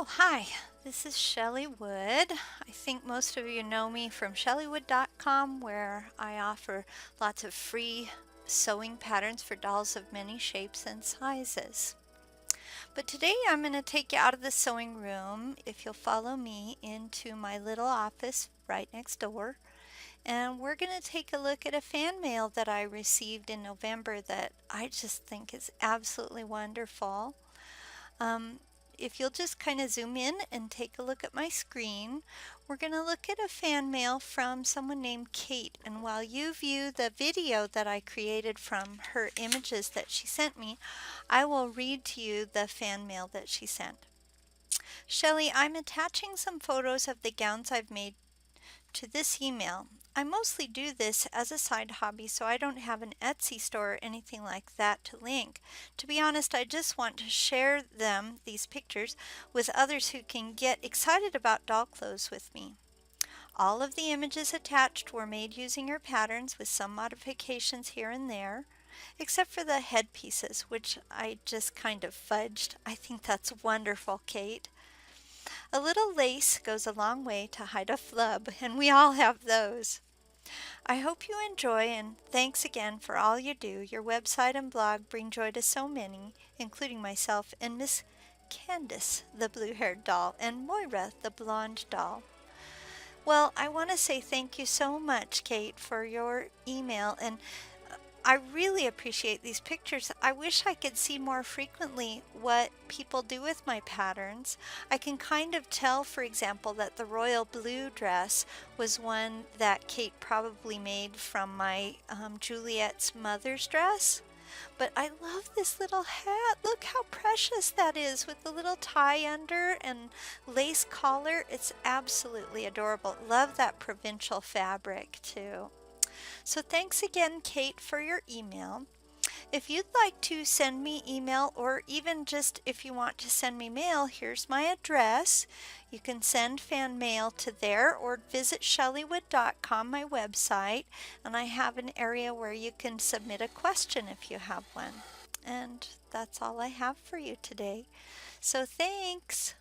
Oh, hi, this is Shelley Wood. I think most of you know me from shelleywood.com, where I offer lots of free sewing patterns for dolls of many shapes and sizes. But today I'm going to take you out of the sewing room, if you'll follow me, into my little office right next door. And we're going to take a look at a fan mail that I received in November that I just think is absolutely wonderful. If you'll just kind of zoom in and take a look at my screen, we're going to look at a fan mail from someone named Cait. And while you view the video that I created from her images that she sent me, I will read to you the fan mail that she sent. Shelley, I'm attaching some photos of the gowns I've made to this email. I mostly do this as a side hobby, so I don't have an Etsy store or anything like that to link. To be honest, I just want to share these pictures, with others who can get excited about doll clothes with me. All of the images attached were made using your patterns with some modifications here and there, except for the headpieces, which I just kind of fudged. I think that's wonderful, Cait. A little lace goes a long way to hide a flub, and we all have those. I hope you enjoy, and thanks again for all you do. Your website and blog bring joy to so many, including myself and Miss Candysse, the blue-haired doll, and Moira, the blonde doll. Well, I want to say thank you so much, Cait, for your email, and I really appreciate these pictures. I wish I could see more frequently what people do with my patterns. I can kind of tell, for example, that the royal blue dress was one that Cait probably made from my Juliet's mother's dress. But I love this little hat. Look how precious that is, with the little tie under and lace collar. It's absolutely adorable. Love that provincial fabric too. So thanks again, Cait, for your email. If you'd like to send me email, or even just if you want to send me mail, here's my address. You can send fan mail to there or visit shelleywood.com, my website, and I have an area where you can submit a question if you have one. And that's all I have for you today. So thanks.